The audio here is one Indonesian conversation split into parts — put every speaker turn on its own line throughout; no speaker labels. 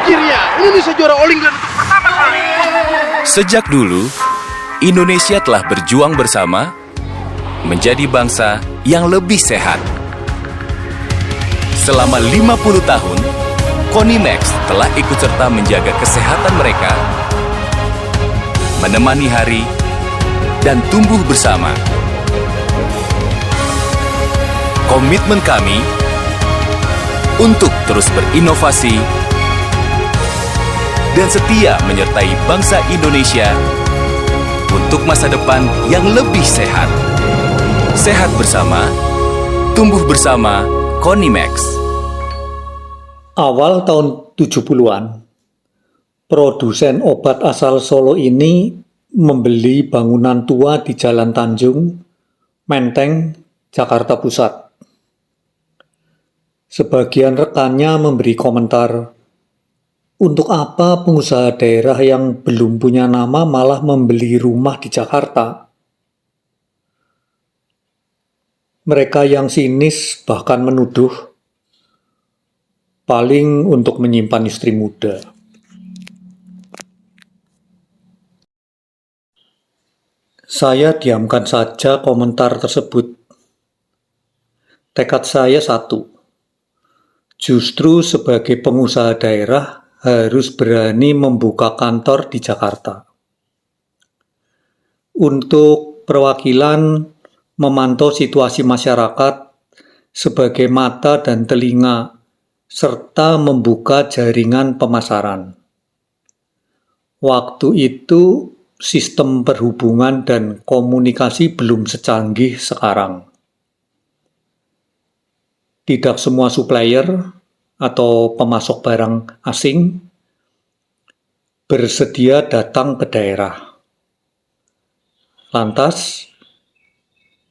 Akhirnya Indonesia juara All England untuk pertama kali.
Sejak dulu, Indonesia telah berjuang bersama menjadi bangsa yang lebih sehat. Selama 50 tahun, Konimax telah ikut serta menjaga kesehatan mereka, menemani hari, dan tumbuh bersama. Komitmen kami untuk terus berinovasi dan setia menyertai bangsa Indonesia untuk masa depan yang lebih sehat. Sehat bersama, tumbuh bersama, Konimax.
Awal tahun 70-an, produsen obat asal Solo ini membeli bangunan tua di Jalan Tanjung, Menteng, Jakarta Pusat. Sebagian rekannya memberi komentar, untuk apa pengusaha daerah yang belum punya nama malah membeli rumah di Jakarta? Mereka yang sinis bahkan menuduh, paling untuk menyimpan istri muda. Saya diamkan saja komentar tersebut. Tekad saya satu, justru sebagai pengusaha daerah harus berani membuka kantor di Jakarta. Untuk perwakilan memantau situasi masyarakat sebagai mata dan telinga, serta membuka jaringan pemasaran. Waktu itu sistem perhubungan dan komunikasi belum secanggih sekarang. Tidak semua supplier atau pemasok barang asing bersedia datang ke daerah. Lantas,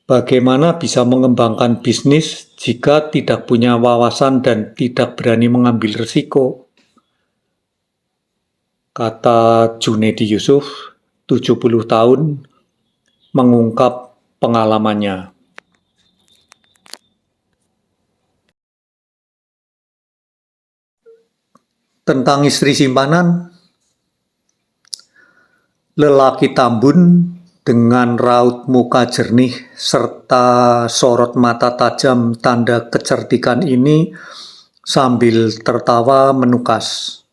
bagaimana bisa mengembangkan bisnis jika tidak punya wawasan dan tidak berani mengambil risiko? Kata Junedi Yusuf, 70 tahun, mengungkap pengalamannya. Tentang istri simpanan, lelaki Tambun dengan raut muka jernih serta sorot mata tajam tanda kecerdikan ini sambil tertawa menukas.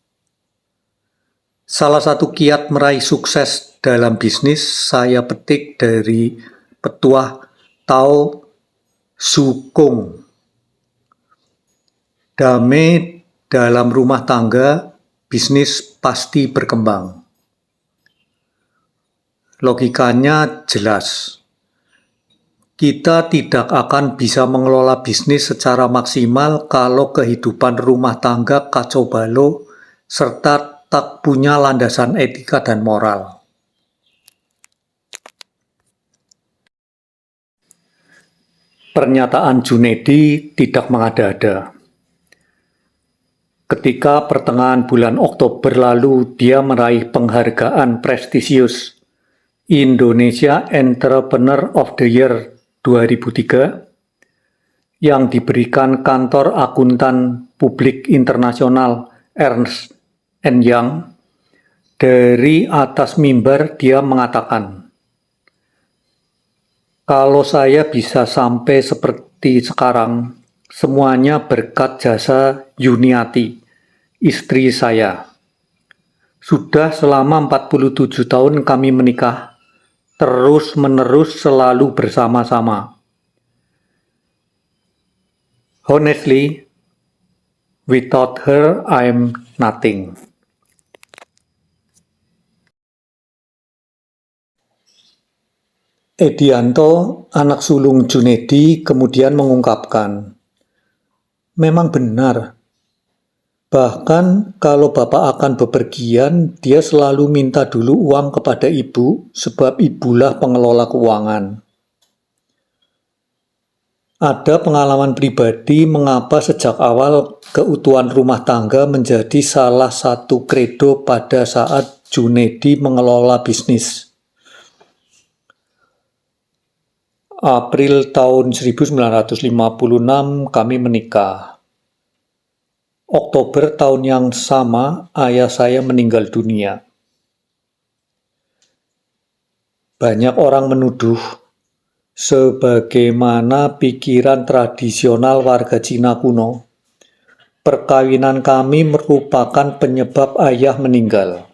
Salah satu kiat meraih sukses dalam bisnis saya petik dari petuah Tao Su Kung. Damai dalam rumah tangga, bisnis pasti berkembang. Logikanya jelas. Kita tidak akan bisa mengelola bisnis secara maksimal kalau kehidupan rumah tangga kacau balau serta tak punya landasan etika dan moral. Pernyataan Junedi tidak mengada-ada. Ketika pertengahan bulan Oktober lalu dia meraih penghargaan prestisius Indonesia Entrepreneur of the Year 2003 yang diberikan kantor akuntan publik internasional Ernst & Young, dari atas mimbar dia mengatakan, kalau saya bisa sampai seperti sekarang, semuanya berkat jasa Yuniati, istri saya. Sudah selama 47 tahun kami menikah, terus-menerus selalu bersama-sama. Honestly, without her, I'm nothing. Edianto, anak sulung Junedi, kemudian mengungkapkan, memang benar. Bahkan kalau bapak akan bepergian, dia selalu minta dulu uang kepada ibu, sebab ibulah pengelola keuangan. Ada pengalaman pribadi mengapa sejak awal keutuhan rumah tangga menjadi salah satu kredo pada saat Junedi mengelola bisnis. April tahun 1956 kami menikah. Oktober tahun yang sama, ayah saya meninggal dunia. Banyak orang menuduh, sebagaimana pikiran tradisional warga Cina kuno, perkawinan kami merupakan penyebab ayah meninggal.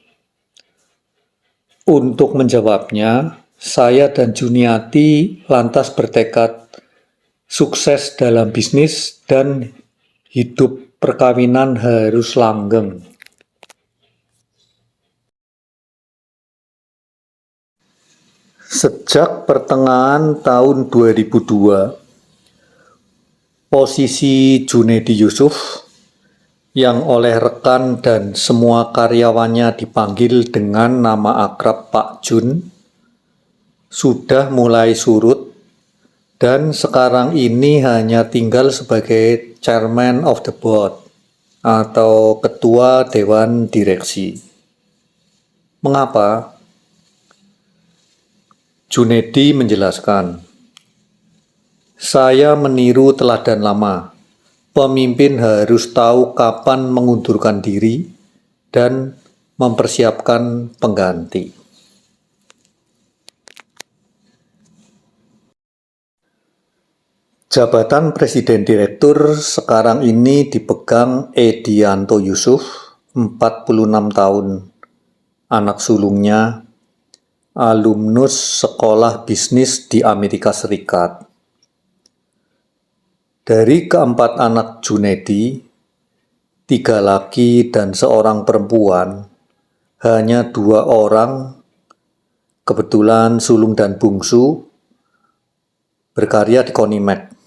Untuk menjawabnya, saya dan Juniati lantas bertekad sukses dalam bisnis dan hidup perkawinan harus langgeng. Sejak pertengahan tahun 2002, posisi Junedi Yusuf yang oleh rekan dan semua karyawannya dipanggil dengan nama akrab Pak Jun sudah mulai surut dan sekarang ini hanya tinggal sebagai Chairman of the Board atau Ketua Dewan Direksi. Mengapa? Junedi menjelaskan, saya meniru teladan lama. Pemimpin harus tahu kapan mengundurkan diri dan mempersiapkan pengganti. Jabatan Presiden Direktur sekarang ini dipegang Edianto Yusuf, 46 tahun, anak sulungnya, alumnus sekolah bisnis di Amerika Serikat. Dari keempat anak Junedi, 3 laki dan seorang perempuan, hanya 2 orang, kebetulan sulung dan bungsu, berkarya di Konimek.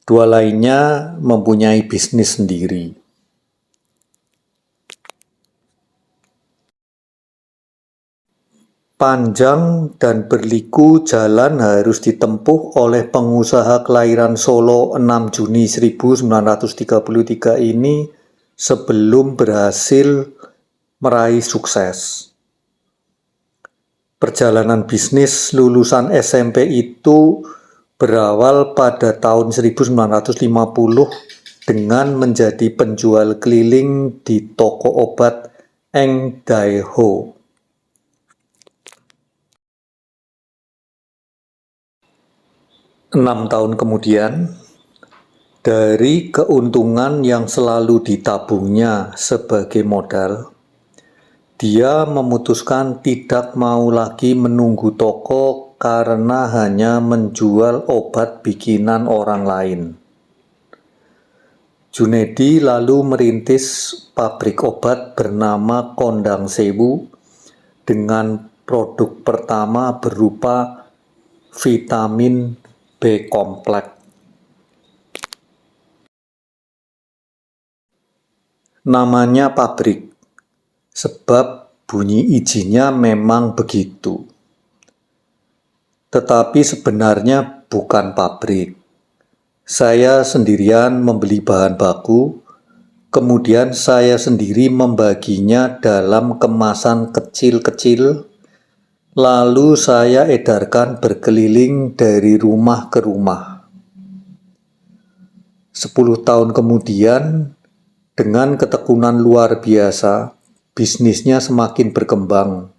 2 lainnya mempunyai bisnis sendiri. Panjang dan berliku jalan harus ditempuh oleh pengusaha kelahiran Solo 6 Juni 1933 ini sebelum berhasil meraih sukses. Perjalanan bisnis lulusan SMP itu berawal pada tahun 1950 dengan menjadi penjual keliling di toko obat Eng Dae Ho. Enam tahun kemudian, dari keuntungan yang selalu ditabungnya sebagai modal, dia memutuskan tidak mau lagi menunggu toko karena hanya menjual obat bikinan orang lain. Junedi lalu merintis pabrik obat bernama Kondang Sewu dengan produk pertama berupa vitamin B kompleks. Namanya pabrik, sebab bunyi izinnya memang begitu. Tetapi sebenarnya bukan pabrik. Saya sendirian membeli bahan baku, kemudian saya sendiri membaginya dalam kemasan kecil-kecil, lalu saya edarkan berkeliling dari rumah ke rumah. 10 tahun kemudian, dengan ketekunan luar biasa, bisnisnya semakin berkembang.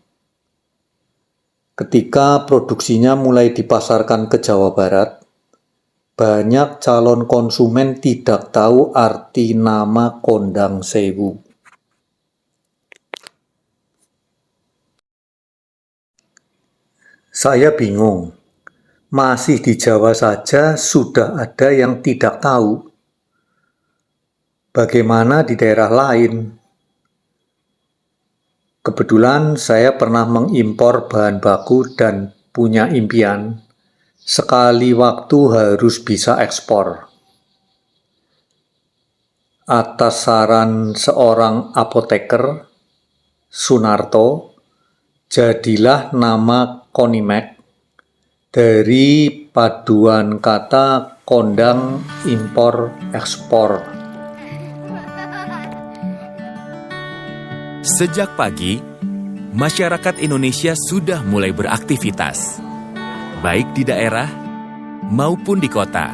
Ketika produksinya mulai dipasarkan ke Jawa Barat, banyak calon konsumen tidak tahu arti nama Kondang Sewu. Saya bingung, masih di Jawa saja sudah ada yang tidak tahu. Bagaimana di daerah lain? Kebetulan saya pernah mengimpor bahan baku dan punya impian, sekali waktu harus bisa ekspor. Atas saran seorang apoteker, Sunarto, jadilah nama Konimek dari paduan kata kondang impor ekspor.
Sejak pagi, masyarakat Indonesia sudah mulai beraktivitas, baik di daerah maupun di kota.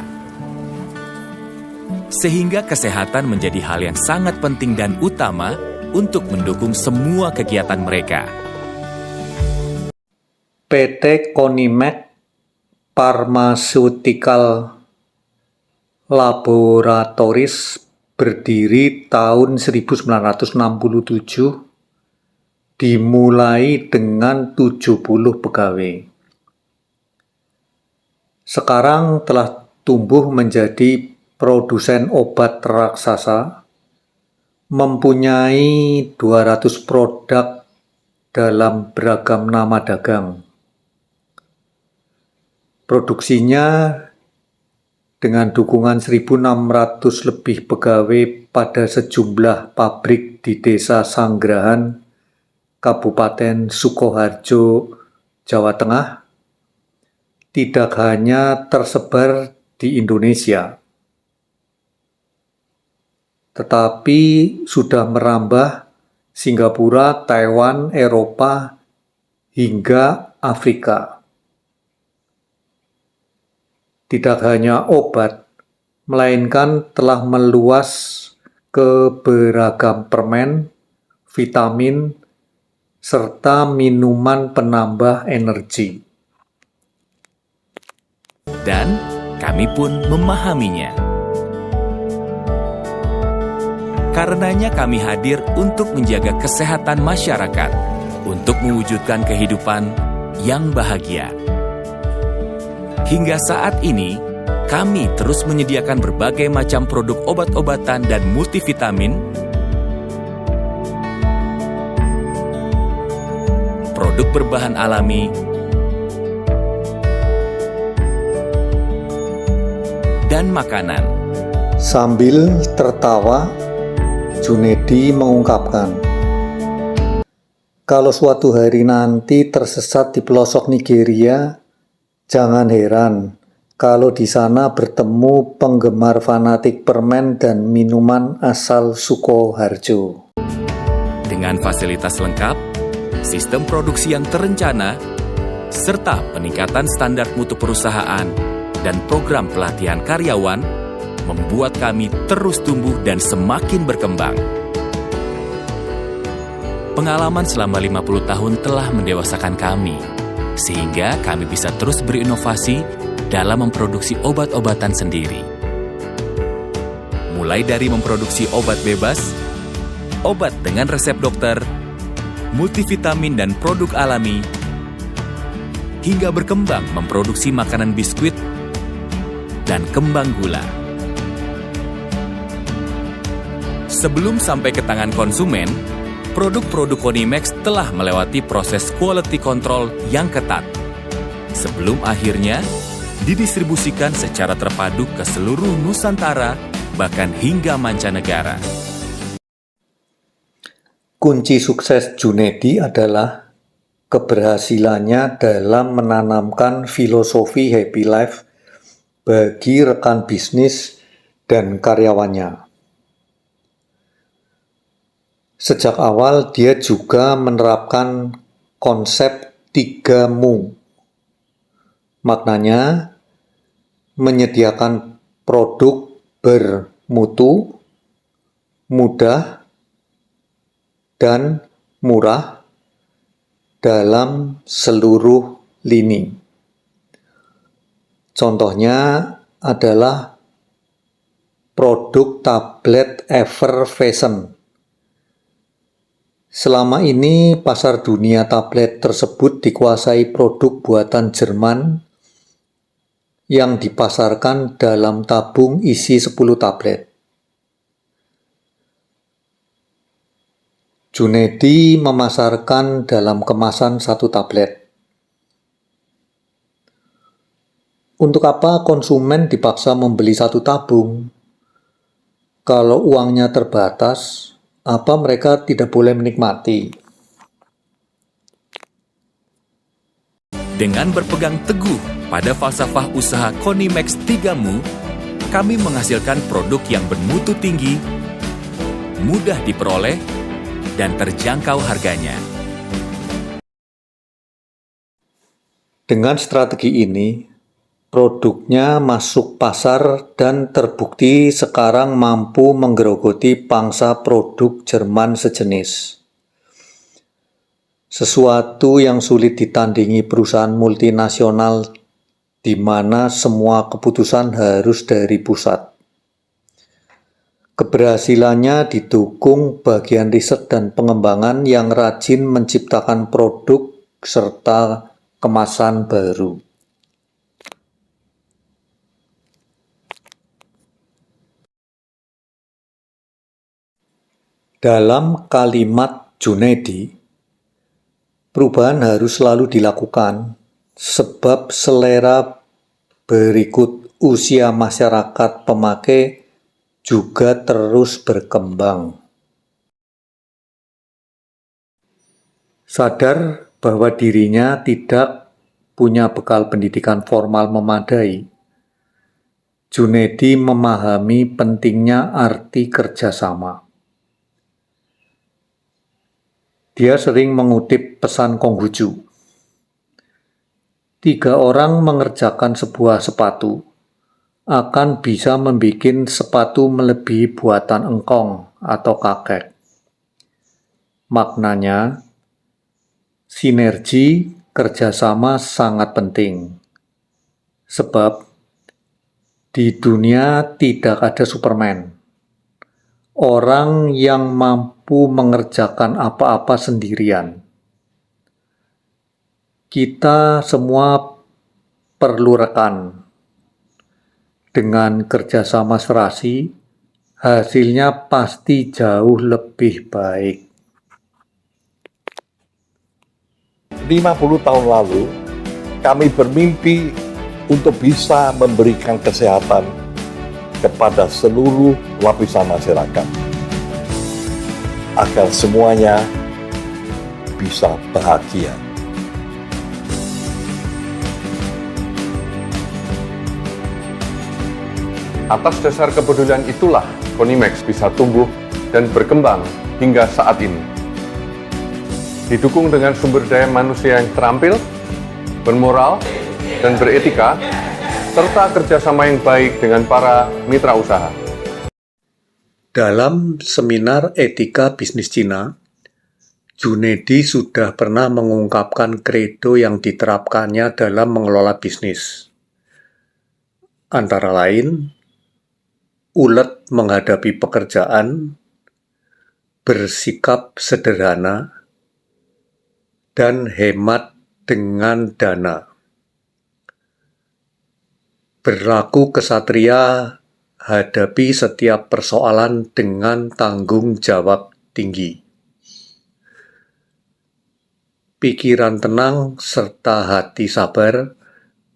sehingga kesehatan menjadi hal yang sangat penting dan utama untuk mendukung semua kegiatan mereka.
PT Konimed Pharmaceutical Laboratories berdiri tahun 1967, dimulai dengan 70 pegawai. Sekarang telah tumbuh menjadi produsen obat raksasa, mempunyai 200 produk dalam beragam nama dagang. Produksinya dengan dukungan 1.600 lebih pegawai pada sejumlah pabrik di Desa Sanggrahan, Kabupaten Sukoharjo, Jawa Tengah, tidak hanya tersebar di Indonesia, tetapi sudah merambah Singapura, Taiwan, Eropa, hingga Afrika. Tidak hanya obat, melainkan telah meluas ke beragam permen, vitamin, serta minuman penambah energi.
Dan kami pun memahaminya. Karenanya kami hadir untuk menjaga kesehatan masyarakat, untuk mewujudkan kehidupan yang bahagia. Hingga saat ini, kami terus menyediakan berbagai macam produk obat-obatan dan multivitamin, produk berbahan alami, dan makanan.
Sambil tertawa, Junedi mengungkapkan, kalau suatu hari nanti tersesat di pelosok Nigeria, jangan heran kalau di sana bertemu penggemar fanatik permen dan minuman asal Sukoharjo.
Dengan fasilitas lengkap, sistem produksi yang terencana, serta peningkatan standar mutu perusahaan dan program pelatihan karyawan, membuat kami terus tumbuh dan semakin berkembang. Pengalaman selama 50 tahun telah mendewasakan kami, sehingga kami bisa terus berinovasi dalam memproduksi obat-obatan sendiri. Mulai dari memproduksi obat bebas, obat dengan resep dokter, multivitamin dan produk alami, hingga berkembang memproduksi makanan biskuit dan kembang gula. Sebelum sampai ke tangan konsumen, produk-produk Konimex telah melewati proses quality control yang ketat, sebelum akhirnya didistribusikan secara terpadu ke seluruh Nusantara, bahkan hingga mancanegara.
Kunci sukses Junedi adalah keberhasilannya dalam menanamkan filosofi happy life bagi rekan bisnis dan karyawannya. Sejak awal dia juga menerapkan konsep 3mu. Maknanya, menyediakan produk bermutu, mudah, dan murah dalam seluruh lini. Contohnya adalah produk tablet Evervision. Selama ini pasar dunia tablet tersebut dikuasai produk buatan Jerman yang dipasarkan dalam tabung isi 10 tablet. Junedi memasarkan dalam kemasan 1 tablet. Untuk apa konsumen dipaksa membeli 1 tabung? Kalau uangnya terbatas, apa mereka tidak boleh menikmati?
Dengan berpegang teguh pada falsafah usaha Konimex 3mu, kami menghasilkan produk yang bermutu tinggi, mudah diperoleh, dan terjangkau harganya.
Dengan strategi ini, Produknya masuk pasar dan terbukti sekarang mampu menggerogoti pangsa produk Jerman sejenis. Sesuatu yang sulit ditandingi perusahaan multinasional di mana semua keputusan harus dari pusat. Keberhasilannya didukung bagian riset dan pengembangan yang rajin menciptakan produk serta kemasan baru. Dalam kalimat Junaidi, perubahan harus selalu dilakukan sebab selera berikut usia masyarakat pemakai juga terus berkembang. Sadar bahwa dirinya tidak punya bekal pendidikan formal memadai, Junaidi memahami pentingnya arti kerjasama. Dia sering mengutip pesan Konghucu. 3 orang mengerjakan sebuah sepatu akan bisa membuat sepatu melebihi buatan engkong atau kakek. Maknanya, sinergi kerjasama sangat penting. Sebab di dunia tidak ada Superman. Orang yang mampu mengerjakan apa-apa sendirian. Kita semua perlu rekan. Dengan kerjasama serasi, hasilnya pasti jauh lebih baik.
50 tahun lalu, kami bermimpi untuk bisa memberikan kesehatan kepada seluruh lapisan masyarakat, agar semuanya bisa bahagia.
Atas dasar kepedulian itulah Konimex bisa tumbuh dan berkembang hingga saat ini. Didukung dengan sumber daya manusia yang terampil, bermoral, dan beretika, serta kerjasama yang baik dengan para mitra usaha.
Dalam seminar etika bisnis Cina, Junaidi sudah pernah mengungkapkan kredo yang diterapkannya dalam mengelola bisnis. Antara lain, ulet menghadapi pekerjaan, bersikap sederhana, dan hemat dengan dana. Berlaku kesatria, hadapi setiap persoalan dengan tanggung jawab tinggi. Pikiran tenang serta hati sabar,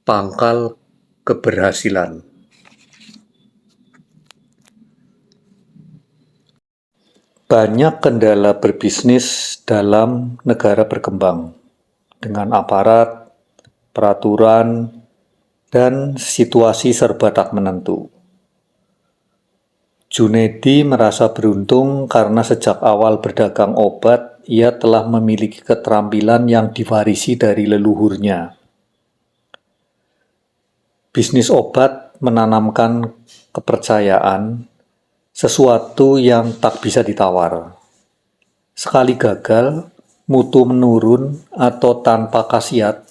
pangkal keberhasilan. Banyak kendala berbisnis dalam negara berkembang, dengan aparat, peraturan, dan situasi serba tak menentu. Junaidi merasa beruntung karena sejak awal berdagang obat, ia telah memiliki keterampilan yang diwarisi dari leluhurnya. Bisnis obat menanamkan kepercayaan, sesuatu yang tak bisa ditawar. Sekali gagal, mutu menurun atau tanpa khasiat,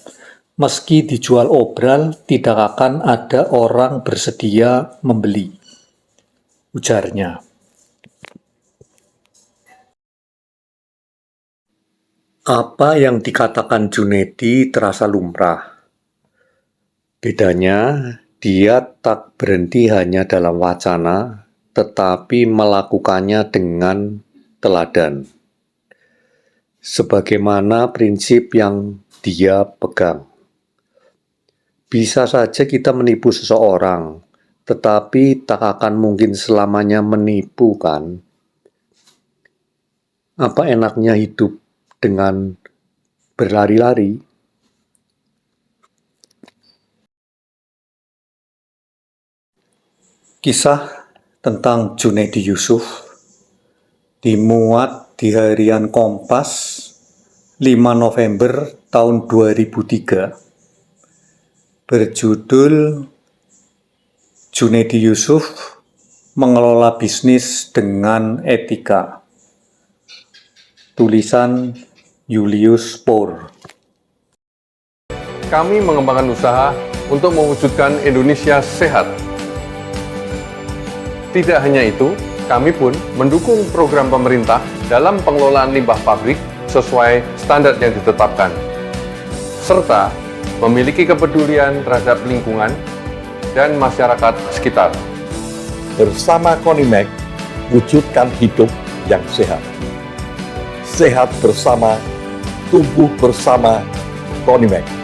meski dijual obral, tidak akan ada orang bersedia membeli, ujarnya. Apa yang dikatakan Junaidi terasa lumrah. Bedanya, dia tak berhenti hanya dalam wacana, tetapi melakukannya dengan teladan. Sebagaimana prinsip yang dia pegang. Bisa saja kita menipu seseorang, tetapi tak akan mungkin selamanya menipu, kan? Apa enaknya hidup dengan berlari-lari? Kisah tentang Junaidi Yusuf dimuat di harian Kompas 5 November tahun 2003 berjudul Junedi Yusuf Mengelola Bisnis dengan Etika. Tulisan Julius Poor.
Kami mengembangkan usaha untuk mewujudkan Indonesia sehat. Tidak hanya itu, kami pun mendukung program pemerintah dalam pengelolaan limbah pabrik sesuai standar yang ditetapkan, serta memiliki kepedulian terhadap lingkungan dan masyarakat sekitar.
Bersama Konimex, wujudkan hidup yang sehat. Sehat bersama, tumbuh bersama Konimex.